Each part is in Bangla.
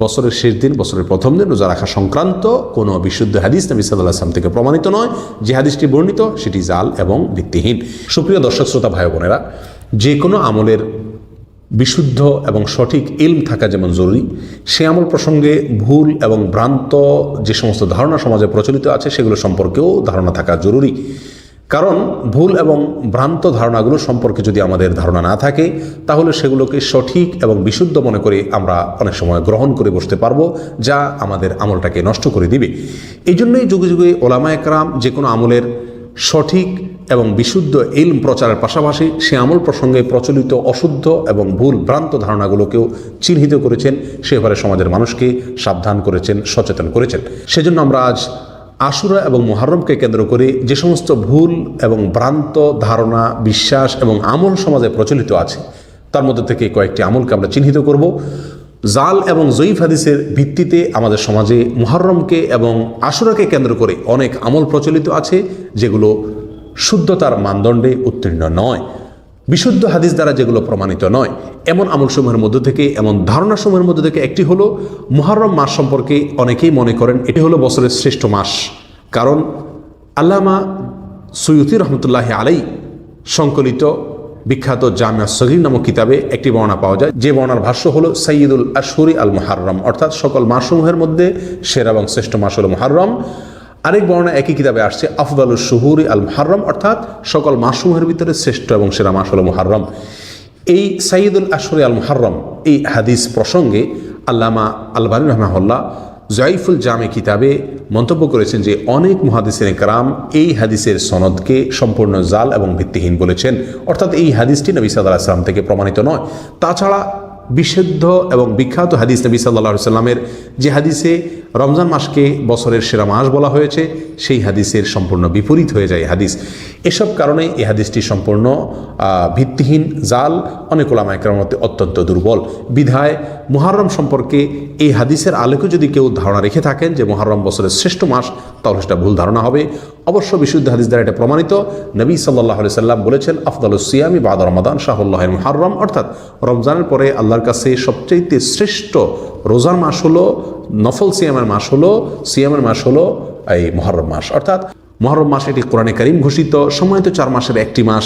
বছরের শেষ দিন, বছরের প্রথম দিন রোজা রাখা সংক্রান্ত কোনো বিশুদ্ধ হাদিস নবী সাল্লাল্লাহু আলাইহি ওয়াসাল্লাম থেকে প্রমাণিত নয়। যে হাদিসটি বর্ণিত সেটি জাল এবং ভিত্তিহীন। সুপ্রিয় দর্শক শ্রোতা ভাই বোনেরা, যে কোনো আমলের বিশুদ্ধ এবং সঠিক ইলম থাকা যেমন জরুরি, সে আমল প্রসঙ্গে ভুল এবং ভ্রান্ত যে সমস্ত ধারণা সমাজে প্রচলিত আছে সেগুলো সম্পর্কেও ধারণা থাকা জরুরি। কারণ ভুল এবং ভ্রান্ত ধারণাগুলো সম্পর্কে যদি আমাদের ধারণা না থাকে, তাহলে সেগুলোকে সঠিক এবং বিশুদ্ধ মনে করে আমরা অনেক সময় গ্রহণ করে বসতে পারবো, যা আমাদের আমলটাকে নষ্ট করে দিবে। এই জন্যই যুগে যুগে ওলামা একরাম যে কোনো আমলের সঠিক এবং বিশুদ্ধ ইলম প্রচারের পাশাপাশি সে আমল প্রসঙ্গে প্রচলিত অশুদ্ধ এবং ভুল ভ্রান্ত ধারণাগুলোকেও চিহ্নিত করেছেন, সে ব্যাপারে সমাজের মানুষকে সাবধান করেছেন, সচেতন করেছেন। সেজন্য আমরা আজ আশুরা এবং মুহররমকে কেন্দ্র করে যে সমস্ত ভুল এবং ভ্রান্ত ধারণা, বিশ্বাস এবং আমল সমাজে প্রচলিত আছে, তার মধ্যে থেকে কয়েকটি আমলকে আমরা চিহ্নিত করব। জাল এবং জয়ীফ হাদিসের ভিত্তিতে আমাদের সমাজে মুহররমকে এবং আশুরাকে কেন্দ্র করে অনেক আমল প্রচলিত আছে, যেগুলো শুদ্ধতার মানদণ্ডে উত্তীর্ণ নয়, বিশুদ্ধ হাদিস দ্বারা যেগুলো প্রমাণিত নয়। এমন আমলসমূহের মধ্য থেকে, এমন ধারণাসমূহের মধ্য থেকে একটি হলো মুহররম মাস সম্পর্কে অনেকেই মনে করেন এটি হলো বছরের শ্রেষ্ঠ মাস। কারণ আল্লামা সুয়ুতি রহমতুল্লাহি আলাই সংকলিত বিখ্যাত জামিয়া সগীর নামক কিতাবে একটি বর্ণনা পাওয়া যায়, যে বর্ণার ভাষ্য হলো সাইয়্যিদুল আশহুরি আল মুহররম, অর্থাৎ সকল মাসসমূহের মধ্যে সেরা এবং শ্রেষ্ঠ মাস হলো মুহররম। আরেক বর্ণনা একই কিতাবে আসছে আফদালুশ শুহুরি আল মুহররম, অর্থাৎ সকল মাসসমূহের ভিতরে শ্রেষ্ঠ এবং সেরা মাস হলো মুহররম। এই সাইয়্যিদুল আশহুরি আল মুহররম এই হাদিস প্রসঙ্গে আল্লামা আলবানী রাহিমাহুল্লাহ জয়ীফুল জামে কিতাবে মন্তব্য করেছেন যে অনেক মুহাদ্দিসিনে কেরাম এই হাদিসের সনদকে সম্পূর্ণ জাল এবং ভিত্তিহীন বলেছেন, অর্থাৎ এই হাদিসটি নবী সাল্লাল্লাহু আলাইহি ওয়াসাল্লাম থেকে প্রমাণিত নয়। তাছাড়া বিশুদ্ধ এবং বিখ্যাত হাদিস নবী সাল্লাল্লাহু আলাইহি ওয়াসাল্লামের যে হাদিসে রমজান মাসকে বছরের সেরা মাস বলা হয়েছে, সেই হাদিসের সম্পূর্ণ বিপরীত হয়ে যায় হাদিস। এসব কারণে এই হাদিসটি সম্পূর্ণ ভিত্তিহীন, জাল, অনেক উলামা একরামের মধ্যে অত্যন্ত দুর্বল। বিধায় মুহররম সম্পর্কে এই হাদিসের আলোকে যদি কেউ ধারণা রেখে থাকেন যে মুহররম বছরের শ্রেষ্ঠ মাস, তাহলে সেটা ভুল ধারণা হবে। অবশ্য বিশুদ্ধ হাদিস দ্বারা এটা প্রমাণিত। নবী সাল্লাল্লাহু আলাইহি সাল্লাম বলেছেন আফদালুস সিয়ামি বাদা রমাদান শাহরুল্লাহিল মুহররম, অর্থাৎ রমজানের পরে আল্লাহর কাছে সবচেয়ে শ্রেষ্ঠ রোজার মাস হলো, নফল সিয়ামের মাস হলো এই মুহররম মাস। অর্থাৎ মুহররম মাস এটি কোরআনে কারীম ঘোষিত সম্মানিত 4 মাসের একটি মাস।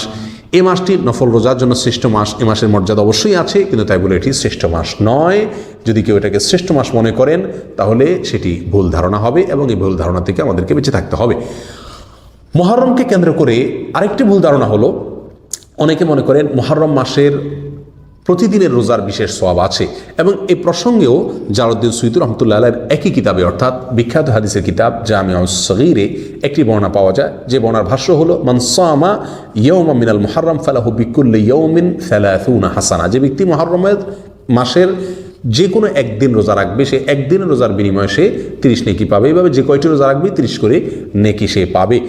এই মাসটি নফল রোজার জন্য শ্রেষ্ঠ মাস। এ মাসের মর্যাদা অবশ্যই আছে, কিন্তু তাই বলে এটি শ্রেষ্ঠ মাস নয়। যদি কেউ এটাকে শ্রেষ্ঠ মাস মনে করেন, তাহলে সেটি ভুল ধারণা হবে এবং এই ভুল ধারণা থেকে আমাদেরকে বেঁচে থাকতে হবে। মুহররমকে কেন্দ্র করে আরেকটি ভুল ধারণা হলো, অনেকে মনে করেন মুহররম মাসের প্রতিদিনের রোজার বিশেষ সওয়াব আছে, এবং এই প্রসঙ্গেও জালালউদ্দিন সুয়ুতী রাহমাতুল্লাহি আলাইহির একই কিতাবে, অর্থাৎ বিখ্যাত হাদিসের কিতাব জামিউস সগীরে একটি বর্ণনা পাওয়া যায়, যে বর্ণার ভাষ্য হলো মান সামা ইয়াওমান মিনাল মুহররম ফালাহু বিকুল্লি ইয়াওমিন 30 হাসানা। যে ব্যক্তি মুহররমের মাসের যে কোনো একদিন রোজা রাখবে, সে একদিনের রোজার বিনিময়ে সে 30 নেকি পাবে। এইভাবে যে কয়টি রোজা রাখবে 30 করে নেকি সে পাবে।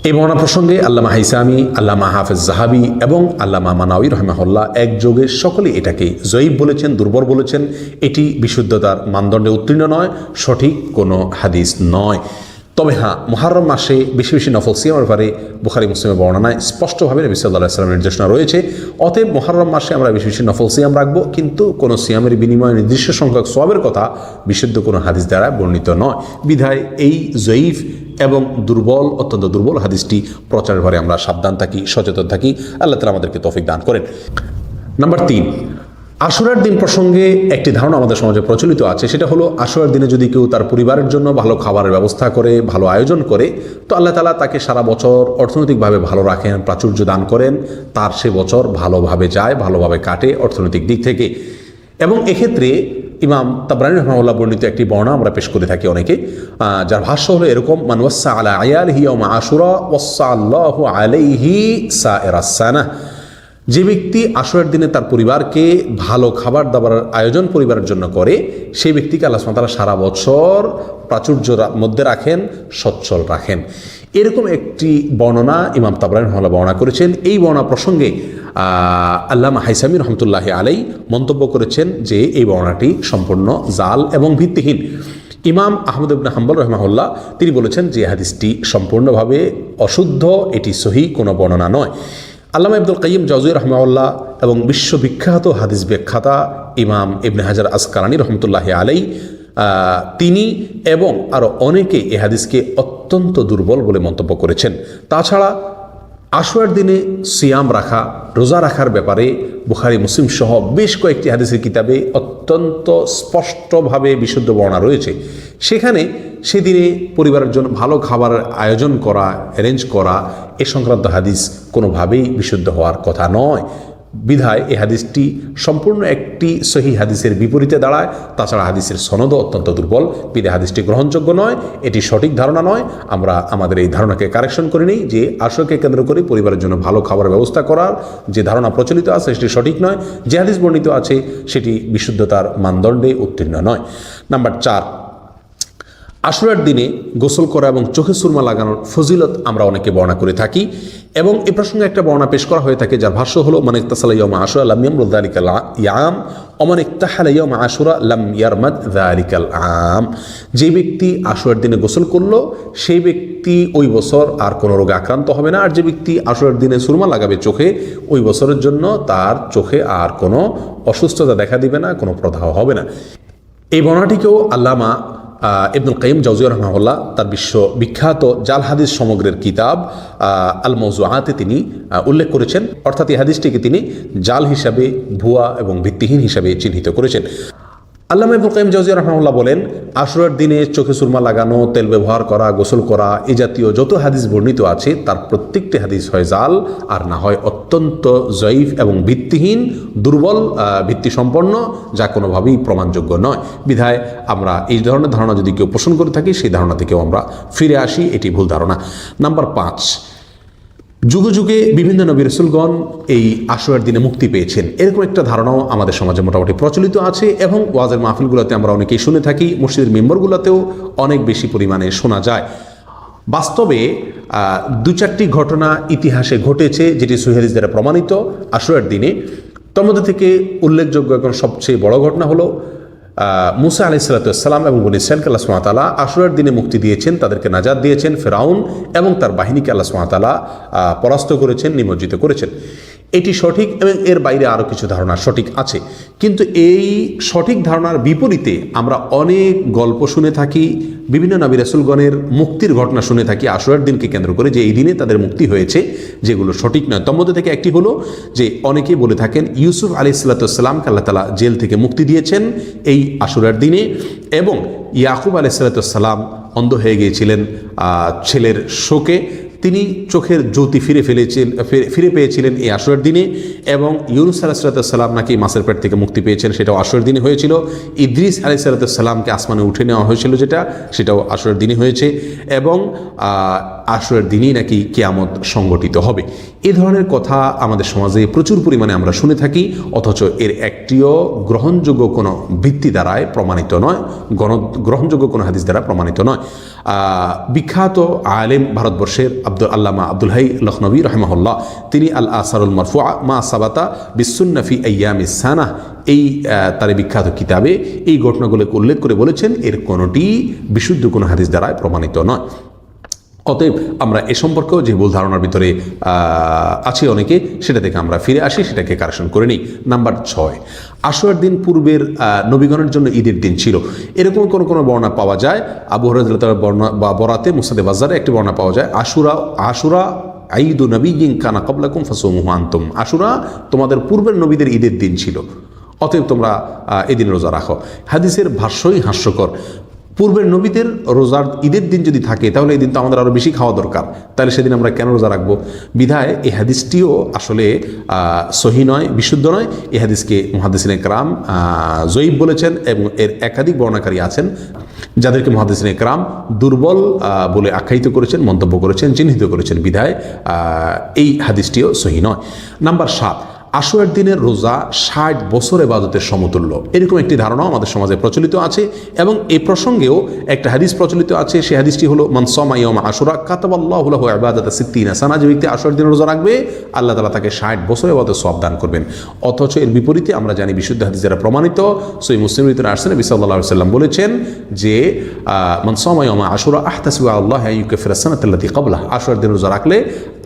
এই বর্ণনা প্রসঙ্গে আল্লামা হাইসামি, আল্লামা হাফেজ জাহাবি এবং আল্লামা মানাউই রাহিমাহুল্লাহ একযোগে সকলে এটাকে জয়ীফ বলেছেন, দুর্বল বলেছেন। এটি বিশুদ্ধতার মানদণ্ডে উত্তীর্ণ নয়, সঠিক কোনো হাদিস নয়। তবে হ্যাঁ, মুহররম মাসে বেশি বেশি নফল সিয়ামের ব্যাপারে বুখারী মুসলিমের বর্ণনায় স্পষ্টভাবে নবী সাল্লাল্লাহু আলাইহি ওয়াসাল্লামের নির্দেশনা রয়েছে। অতএব মুহররম মাসে আমরা বেশি বেশি নফল সিয়াম রাখবো, কিন্তু কোনো সিয়ামের বিনিময়ে নির্দিষ্ট সংখ্যক সওয়াবের কথা বিশুদ্ধ কোনো হাদিস দ্বারা বর্ণিত নয়। বিধায় এই জয়ীফ এবং দুর্বল, অত্যন্ত দুর্বল হাদিসটি প্রচারের ব্যাপারে আমরা সাবধান থাকি, সচেতন থাকি। আল্লাহ তাআলা আমাদেরকে তৌফিক দান করেন। নাম্বার 3, আশুরার দিন প্রসঙ্গে একটি ধারণা আমাদের সমাজে প্রচলিত আছে, সেটা হলো আশুরার দিনে যদি কেউ তার পরিবারের জন্য ভালো খাবারের ব্যবস্থা করে, ভালো আয়োজন করে, তো আল্লাহ তাআলা তাকে সারা বছর অর্থনৈতিকভাবে ভালো রাখেন, প্রাচুর্য দান করেন, তার সে বছর ভালোভাবে যায়, ভালোভাবে কাটে অর্থনৈতিক দিক থেকে। এবং এক্ষেত্রে ইমাম তাবরানী রাহিমাহুল্লাহ বর্ণিত একটি বর্ণনা আমরা পেশ করে থাকি অনেকে, যার ভাষ্য হলো এরকম, মান ওয়াসা আলা আয়ালিহি ইয়াওমা আশুরা ওয়াসা আল্লাহু আলাইহি সাইরাস সানাহ। যে ব্যক্তি আশুরার দিনে তার পরিবারকে ভালো খাবার দাবার আয়োজন পরিবারের জন্য করে, সেই ব্যক্তিকে আল্লাহ সুবহানাহু ওয়া তাআলা সারা বছর প্রাচুর্যের মধ্যে রাখেন, সচ্ছল রাখেন। এরকম একটি বর্ণনা ইমাম তাবরানী রাহিমাহুল্লাহ বর্ণনা করেছেন। এই বর্ণনা প্রসঙ্গে আল্লামা হাইসামি রহমতুল্লাহি আলাই মন্তব্য করেছেন যে এই বর্ণনাটি সম্পূর্ণ জাল এবং ভিত্তিহীন। ইমাম আহমদ ইবনে হাম্বল রাহিমাহুল্লাহ তিনি বলেছেন যে হাদিসটি সম্পূর্ণভাবে অশুদ্ধ, এটি সহিহ কোনো বর্ণনা নয়। আল্লামা ইবনুল কাইয়িম জাওজিয়্যি রাহিমাহুল্লাহ এবং বিশ্ববিখ্যাত হাদিস ব্যাখ্যাতা ইমাম ইবনে হাজার আসকালানী রহমতুল্লাহি আলাইহি তিনি এবং আরও অনেকে এ হাদিসকে অত্যন্ত দুর্বল বলে মন্তব্য করেছেন। তাছাড়া আশুরার দিনে সিয়াম রাখা, রোজা রাখার ব্যাপারে বুখারী মুসলিম সহ বেশ কয়েকটি হাদিসের কিতাবে অত্যন্ত স্পষ্টভাবে বিশুদ্ধ বর্ণনা রয়েছে। সেখানে সেদিনে পরিবারের জন্য ভালো খাবারের আয়োজন করা, অ্যারেঞ্জ করা এ সংক্রান্ত হাদিস কোনোভাবেই বিশুদ্ধ হওয়ার কথা নয়। বিধায় এই হাদিসটি সম্পূর্ণ একটি সহিহ হাদিসের বিপরীতে দাঁড়ায়। তাছাড়া হাদিসের সনদও অত্যন্ত দুর্বল, বিধায় হাদিসটি গ্রহণযোগ্য নয়, এটি সঠিক ধারণা নয়। আমরা আমাদের এই ধারণাকে কারেকশন করে নিই যে আশুরাকে কেন্দ্র করে পরিবারের জন্য ভালো খাবারের ব্যবস্থা করার যে ধারণা প্রচলিত আছে সেটি সঠিক নয়। যে হাদিস বর্ণিত আছে সেটি বিশুদ্ধতার মানদণ্ডে উত্তীর্ণ নয়। নাম্বার 4, আশুরার দিনে গোসল করা এবং চোখে সুরমা লাগানোর ফজিলত আমরা অনেকে বর্ণনা করে থাকি এবং এ প্রসঙ্গে একটা বর্ণনা পেশ করা হয়ে থাকে, যার ভাষ্য হলো মান ইগতাসালা ইয়াওমা আশুরা লাম ইয়ামরুদ যালিকাল ইয়াম ওয়া মান ইগতাহালা ইয়াওমা আশুরা লাম ইয়ারমাদ যালিকাল আম। যে ব্যক্তি আশুরার দিনে গোসল করলো সেই ব্যক্তি ওই বছর আর কোনো রোগে আক্রান্ত হবে না, আর যে ব্যক্তি আশুরার দিনে সুরমা লাগাবে চোখে ওই বছরের জন্য তার চোখে আর কোনো অসুস্থতা দেখা দিবে না, কোনো প্রদাহ হবে না। এই বর্ণনাটিকেও আল্লামা ইবনুল কাইয়িম জাওজিয়্যি রাহিমাহুল্লাহ তার বিশ্ববিখ্যাত জাল হাদিস সমগ্রের কিতাব আল মাওজুআতে তিনি উল্লেখ করেছেন, অর্থাৎ এই হাদিসটিকে তিনি জাল হিসাবে, ভুয়া এবং ভিত্তিহীন হিসাবে চিহ্নিত করেছেন। আল্লামা ইবনুল কাইয়িম জাওজিয়্যি রাহিমাহুল্লাহ বলেন, আশুরার দিনে চোখে সুরমা লাগানো, তেল ব্যবহার করা, গোসল করা এ জাতীয় যত হাদিস বর্ণিত আছে তার প্রত্যেকটি হাদিস হয় জাল, আর না হয় অত্যন্ত জয়ীফ এবং ভিত্তিহীন, দুর্বল ভিত্তিসম্পন্ন, যা কোনোভাবেই প্রমাণযোগ্য নয়। বিধায় আমরা এই ধরনের ধারণা যদি কেউ পোষণ করে থাকি সেই ধারণা থেকেও আমরা ফিরে আসি, এটি ভুল ধারণা। নাম্বার 5, যুগে যুগে বিভিন্ন নবী রাসূলগণ এই আশুরার দিনে মুক্তি পেয়েছেন, এরকম একটা ধারণাও আমাদের সমাজে মোটামুটি প্রচলিত আছে এবং ওয়াজের মাহফিলগুলোতে আমরা অনেকেই শুনে থাকি, মসজিদের মেম্বরগুলোতেও অনেক বেশি পরিমাণে শোনা যায়। বাস্তবে 2-4টি ঘটনা ইতিহাসে ঘটেছে যেটি সহিহ হাদিস দ্বারা প্রমাণিত আশুরার দিনে। তার মধ্যে থেকে উল্লেখযোগ্য এখন সবচেয়ে বড় ঘটনা হলো মুসা আলাইহিস সালাম এবং বনী ইসরাঈলকে আল্লাহ সুবহানাহু ওয়া তাআলা আশুরার দিনে মুক্তি দিয়েছেন, তাদেরকে নাজাত দিয়েছেন। ফিরআউন এবং তার বাহিনীকে আল্লাহ সুবহানাহু ওয়া তাআলা পরাস্ত করেছেন, নিমজ্জিত করেছেন। এটি সঠিক এবং এর বাইরে আরও কিছু ধারণা সঠিক আছে, কিন্তু এই সঠিক ধারণার বিপরীতে আমরা অনেক গল্প শুনে থাকি, বিভিন্ন নবী রাসূলগণের মুক্তির ঘটনা শুনে থাকি আশুরার দিনকে কেন্দ্র করে, যে এই দিনে তাদের মুক্তি হয়েছে, যেগুলো সঠিক নয়। তার মধ্যে থেকে একটি হলো যে অনেকেই বলে থাকেন ইউসুফ আলাইহিস সালামকে আল্লাহ তাআলা জেল থেকে মুক্তি দিয়েছেন এই আশুরার দিনে, এবং ইয়াকুব আলাইহিস সালাম অন্ধ হয়ে গিয়েছিলেন ছেলের শোকে, তিনি চোখের জ্যোতি ফিরে পেয়েছিলেন এই আশুরার দিনে, এবং ইউনুস আলাইহিস সালাম নাকি মাছের পেট থেকে মুক্তি পেয়েছেন, সেটাও আশুরার দিনে হয়েছিল। ইদ্রিস আলাইহিস সালামকে আসমানে উঠে নেওয়া হয়েছিল, সেটাও আশুরার দিনে হয়েছে, এবং আশুরার দিনেই নাকি কিয়ামত সংগঠিত হবে। এ ধরনের কথা আমাদের সমাজে প্রচুর পরিমাণে আমরা শুনে থাকি, অথচ এর একটিও গ্রহণযোগ্য কোনো ভিত্তি দ্বারায় প্রমাণিত নয়, গ্রহণযোগ্য কোনো হাদিস দ্বারা প্রমাণিত নয়। বিখ্যাত আলেম ভারতবর্ষের আল্লামা আব্দুল হাই লখনবী রাহিমাহুল্লাহ তিনি আল আসারুল মারফুআ মা সাবাতা বিসুন্নাহ ফি আইয়ামিস সানাহ এই তার বিখ্যাত কিতাবে এই ঘটনাগুলোকে উল্লেখ করে বলেছেন এর কোনোটি বিশুদ্ধ কোনো হাদিস দ্বারা প্রমাণিত নয়। অতএব আমরা এ সম্পর্কেও যে ভুল ধারণার ভিতরে আছি অনেকে, সেটা থেকে আমরা ফিরে আসি, সেটাকে কারেকশন করে নিই। নাম্বার 6, আশুরার দিন পূর্বের নবীগণের জন্য ঈদের দিন ছিল, এরকম কোনো বর্ণনা পাওয়া যায়। আবু হুরায়রা রাদিয়াল্লাহু তাআলা বর্ণনা বা বরাতে মুসনাদে বাজ্জারে একটি বর্ণনা পাওয়া যায়, আশুরা ঈদু নবিয়্যিন কানা ক্বাবলাকুম ফাসুমুহু আনতুম, আশুরা তোমাদের পূর্বের নবীদের ঈদের দিন ছিল, অতএব তোমরা এদিন রোজা রাখো। হাদিসের ভাষ্যই হাস্যকর। পূর্বের নবীদের রোজার ঈদের দিন যদি থাকে তাহলে এই দিন তো আমাদের আরও বেশি খাওয়া দরকার, তাহলে সেদিন আমরা কেন রোজা রাখবো? বিধায় এই হাদিসটিও আসলে সহি নয়, বিশুদ্ধ নয়। এই হাদিসকে মুহাদ্দিসিনে কেরাম জয়ীফ বলেছেন এবং এর একাধিক বর্ণনাকারী আছেন যাদেরকে মুহাদ্দিসিনে কেরাম দুর্বল বলে আখ্যায়িত করেছেন, মন্তব্য করেছেন, চিহ্নিত করেছেন। বিধায় এই হাদিসটিও সহি নয়। নাম্বার 7, আশুরার দিনের রোজা 60 বছর ইবাদতের সমতুল্য, এরকম একটি ধারণাও আমাদের সমাজে প্রচলিত আছে। এবং এই প্রসঙ্গেও একটা হাদিস প্রচলিত আছে, সেই হাদিসটি হলো মান সামা ইয়াওমা আশুরা কাতাবাল্লাহু লাহু ইবাদাতা 60 সানা। যে ব্যক্তি আশুরার দিনের রোজা রাখবে আল্লাহ তাআলা তাকে 60 বছর ইবাদতের সওয়াব দান করবেন। অথচ এর বিপরীতে আমরা জানি বিশুদ্ধ হাদিস দ্বারা প্রমাণিত সহিহ মুসলিমের ভিতরে আসছে নবী সাল্লাল্লাহু আলাইহি ওয়াসাল্লাম বলেছেন যে মান সামা ইয়াওমা আশুরা আহতাসিবু আল্লাহ আন ইউকাফিরা সানাতা আল্লাতী ক্বাবলাহ। আশুরার দিন রোজা রাখলে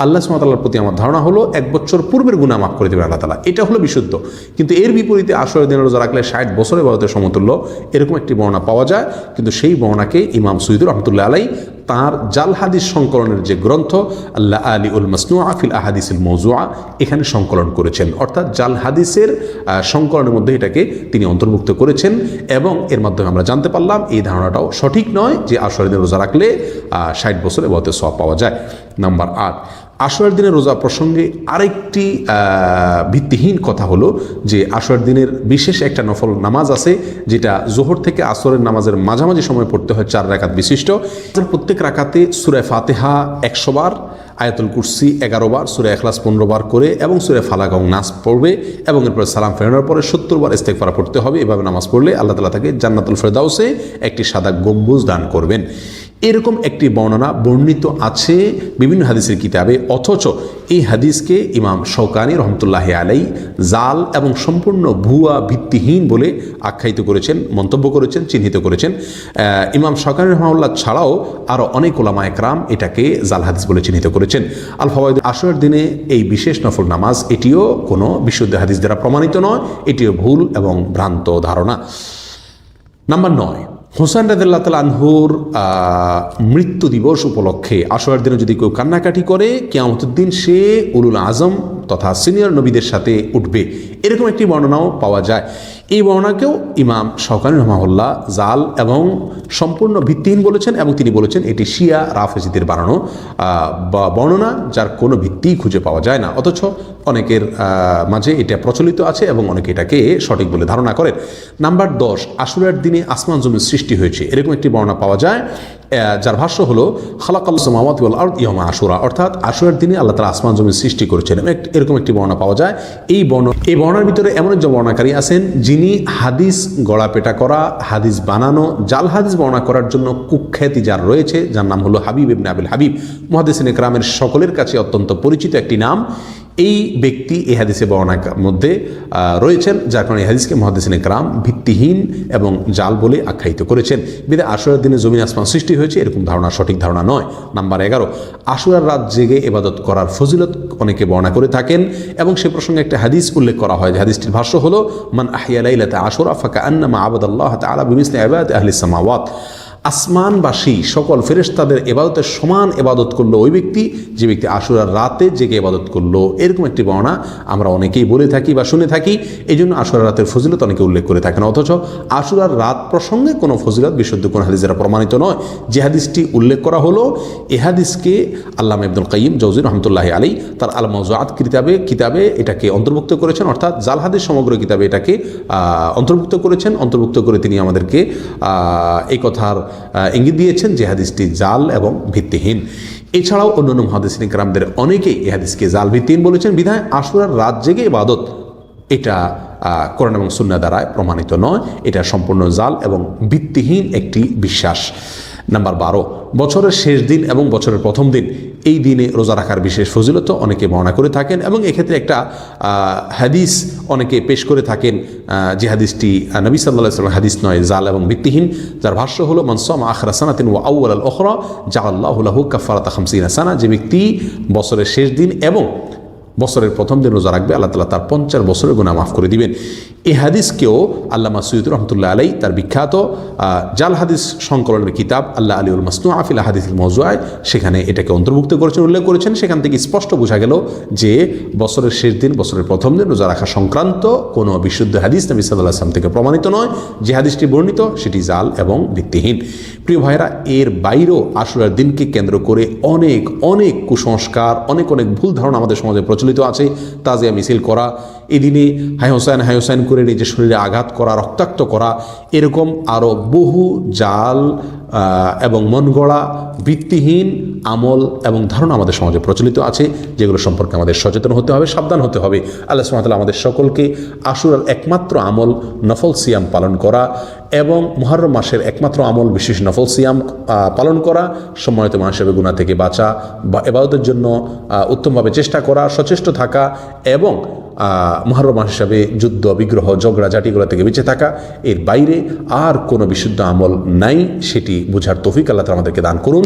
আল্লাহ সুবহানাহু ওয়া তাআলার প্রতি আমার ধারণা হলো 1 বছর পূর্বের গুনাহ মাফ করে দেবেন আল্লাহ তাআলা, এটা হলো বিশুদ্ধ। কিন্তু এর বিপরীতে আশুরার দিনের রোজা রাখলে 60 বছর ইবাদতের সমতুল্য, এরকম একটি বর্ণনা পাওয়া যায়। কিন্তু সেই বর্ণনাকে ইমাম সুয়ুতী রাহমাতুল্লাহ আলাইহি তার জাল হাদিস সংকলনের যে গ্রন্থ আল্লাহ আলী উল মাসনুআ ফিল আহাদিসিল মওজুআ এখানে সংকলন করেছেন, অর্থাৎ জাল হাদিসের সংকলনের মধ্যে এটাকে তিনি অন্তর্ভুক্ত করেছেন। এবং এর মাধ্যমে আমরা জানতে পারলাম এই ধারণাটাও সঠিক নয় যে আশুরার দিনে রোজা রাখলে 60 বছর ইবাদতের সওয়াব পাওয়া যায়। নাম্বার 8, আশুরার দিনের রোজা প্রসঙ্গে আরেকটি ভিত্তিহীন কথা হলো যে আশুরার দিনের বিশেষ একটা নফল নামাজ আছে যেটা জোহর থেকে আসরের নামাজের মাঝামাঝি সময় পড়তে হয় 4 রাকাত বিশিষ্ট। প্রত্যেক রাকাতে সূরা ফাতিহা 100 বার, আয়াতুল কুরসি 11 বার, সূরা ইখলাস 15 বার করে এবং সূরা ফালাক এবং নাস পড়বে এবং এরপর সালাম ফেরানোর পরে 70 বার ইস্তেগফার পড়তে হবে। এভাবে নামাজ পড়লে আল্লাহ তাআলা তাকে জান্নাতুল ফেরদাউসে একটি সাদা গম্বুজ দান করবেন। এরকম একটি বর্ণনা বর্ণিত আছে বিভিন্ন হাদিসের কিতাবে, অথচ এই হাদিসকে ইমাম শওকানী রহমতুল্লাহি আলাইহি জাল এবং সম্পূর্ণ ভুয়া ভিত্তিহীন বলে আখ্যায়িত করেছেন, মন্তব্য করেছেন, চিহ্নিত করেছেন। ইমাম শওকানী রহমাহুল্লাহ ছাড়াও আরও অনেক ওলামা একরাম এটাকে জাল হাদিস বলে চিহ্নিত করেছেন। আল ফাওয়ায়েদ, আশুরার দিনে এই বিশেষ নফল নামাজ এটিও কোনো বিশুদ্ধ হাদিস দ্বারা প্রমাণিত নয়, এটিও ভুল এবং ভ্রান্ত ধারণা। নাম্বার 9, হোসেন রাদিয়াল্লাহু তাআলা আনহুর মৃত্যু দিবস উপলক্ষে আশুরার দিনে যদি কেউ কান্নাকাটি করে কিয়ামতের দিন সে উলুল আজম তথা সিনিয়র নবীদের সাথে উঠবে, এরকম একটি বর্ণনাও পাওয়া যায়। এই বর্ণনাকেও ইমাম শওকানী রাহমাহুল্লাহ জাল এবং সম্পূর্ণ ভিত্তিহীন বলেছেন এবং তিনি বলেছেন এটি শিয়া রাফেজিদের বানানো বর্ণনা যার কোনো ভিত্তিই খুঁজে পাওয়া যায় না, অথচ অনেকের মাঝে এটা প্রচলিত আছে এবং অনেকে এটাকে সঠিক বলে ধারণা করেন। নাম্বার 10, আশুরার দিনে আসমান জমিন সৃষ্টি হয়েছে, এরকম একটি বর্ণনা পাওয়া যায় যার ভাষ্য হলো খালাকাল্লাহু সামাওয়াতি ওয়াল আরদ ইয়াওমা আশুরা, অর্থাৎ আশুরার দিনে আল্লাহ তাআলা আসমান জমিন সৃষ্টি করেছেন, এরকম একটি বর্ণনা পাওয়া যায়। এই বর্ণনার ভিতরে এমন একজন বর্ণনাকারী আছেন যিনি হাদিস গড়াপেটা করা, হাদিস বানানো, জাল হাদিস বর্ণনা করার জন্য কুখ্যাতি যার রয়েছে, যার নাম হলো হাবিব ইবনে আবিল হাবিব। মুহাদ্দিসিন ইকরামের সকলের কাছে অত্যন্ত পরিচিত একটি নাম। এই ব্যক্তি এই হাদিসে বর্ণনার মধ্যে রয়েছেন, যার কারণে এই হাদিসকে মুহাদ্দিসিন ইকরাম ভিত্তিহীন এবং জাল বলে আখ্যায়িত করেছেন। বিধায় আশুরার দিনে জমিন আসমান সৃষ্টি হয়েছে এরকম ধারণা সঠিক ধারণা নয়। নাম্বার 11, আশুরার রাত জেগে ইবাদত করার ফজিলত অনেকে বর্ণনা করে থাকেন এবং সে প্রসঙ্গে একটা হাদিস উল্লেখ করা হয়। হাদিসটির ভাষ্য হলো মান আহইয়া লাইলাতা আশুরা ফাকান্নামা আবাদাল্লাহ তাআলা বিমিসলি ইবাদাতি আহলিস সামাওয়াত। আসমানবাসী সকল ফেরেশতাদের ইবাদতের সমান ইবাদত করলো ওই ব্যক্তি যে ব্যক্তি আশুরার রাতে জেগে ইবাদত করলো, এরকম একটি বর্ণনা আমরা অনেকেই বলে থাকি বা শুনে থাকি। এই জন্য আশুরার রাতের ফজিলত অনেকে উল্লেখ করে থাকেন, অথচ আশুরার রাত প্রসঙ্গে কোনো ফজিলত বিশুদ্ধ কোনো হাদিস দ্বারা প্রমাণিত নয়। যে হাদিসটি উল্লেখ করা হলো এ হাদিসকে আল্লামা ইবনুল কাইয়িম জাওযী রাহমাতুল্লাহি আলাইহি তার আল মাওজুআত কিতাবে এটাকে অন্তর্ভুক্ত করেছেন, অর্থাৎ জাল হাদিস সমগ্র কিতাবে এটাকে অন্তর্ভুক্ত করেছেন। অন্তর্ভুক্ত করে তিনি আমাদেরকে এই কথার ইঙ্গিত দিয়েছেন যে হাদিসটি জাল এবং ভিত্তিহীন। এছাড়াও অন্যান্য মুহাদ্দিসিন কিরামদের অনেকেই এই হাদিসকে জাল ভিত্তিহীন বলেছেন। বিধায় আশুরার রাত জেগে ইবাদত এটা কোরআন এবং সুন্নাহ দ্বারা প্রমাণিত নয়, এটা সম্পূর্ণ জাল এবং ভিত্তিহীন একটি বিশ্বাস। নাম্বার 12, বছরের শেষ দিন এবং বছরের প্রথম দিন এই দিনে রোজা রাখার বিশেষ ফজিলত অনেকে বর্ণনা করে থাকেন এবং এক্ষেত্রে একটা হাদিস অনেকে পেশ করে থাকেন যে হাদিসটি নবী সাল্লাল্লাহু আলাইহি ওয়াসাল্লাম হাদিস নয়, জাল এবং ভিত্তিহীন, যার ভাষ্য হলো মান সামা আখিরা সানাতিন ওয়া আউওয়ালাল উখরা জাআলাল্লাহু লাহু কাফারাতা 50 সানা। যে ব্যক্তি বছরের শেষ দিন এবং বছরের প্রথম দিন রোজা রাখবে আল্লাহ তাআলা তার 50 বছরের গুনাহ মাফ করে দিবেন। এই হাদিসকেও আল্লামা সুয়ুতী রহমতুল্লাহ আলাইহি তার বিখ্যাত জাল হাদিস সংকলনের কিতাব আল্লাহ আলী উল মাসনুআ ফিল আহাদিসিল মওজুআ সেখানে এটাকে অন্তর্ভুক্ত করেছেন, উল্লেখ করেছেন। সেখান থেকে স্পষ্ট বোঝা গেল যে বছরের শেষ দিন, বছরের প্রথম দিন রোজা রাখা সংক্রান্ত কোনো বিশুদ্ধ হাদিস নবী সাল্লাল্লাহু আলাইহি ওয়াসাল্লাম থেকে প্রমাণিত নয়। যে হাদিসটি বর্ণিত সেটি জাল এবং ভিত্তিহীন। প্রিয় ভাইরা, এর বাইরেও আশুরার দিনকে কেন্দ্র করে অনেক অনেক কুসংস্কার, অনেক অনেক ভুল ধারণা আমাদের সমাজে প্রচলিত আছে। তাজিয়া মিছিল করা, এদিনে হাই হোসেন করে নিজের শরীরে আঘাত করা, রক্তাক্ত করা, এরকম আরও বহু জাল এবং মন গড়া ভিত্তিহীন আমল এবং ধারণা আমাদের সমাজে প্রচলিত আছে, যেগুলো সম্পর্কে আমাদের সচেতন হতে হবে, সাবধান হতে হবে। আল্লাহ সুবহানাহু ওয়া তাআলা আমাদের সকলকে আশুরার একমাত্র আমল নফল সিয়াম পালন করা এবং মুহররম মাসের একমাত্র আমল বিশেষ নফল সিয়াম পালন করা, সম্মানিত মানুষ হিসেবে গুনাহ থেকে বাঁচা বা ইবাদতের জন্য উত্তমভাবে চেষ্টা করা, সচেষ্ট থাকা এবং মুহররম মাস হিসাবে যুদ্ধ বিগ্রহ ঝগড়াঝাটিগুলো থেকে বেঁচে থাকা, এর বাইরে আর কোনো বিশুদ্ধ আমল নাই, সেটি বোঝার তৌফিক আল্লাহ তাআলা আমাদেরকে দান করুন।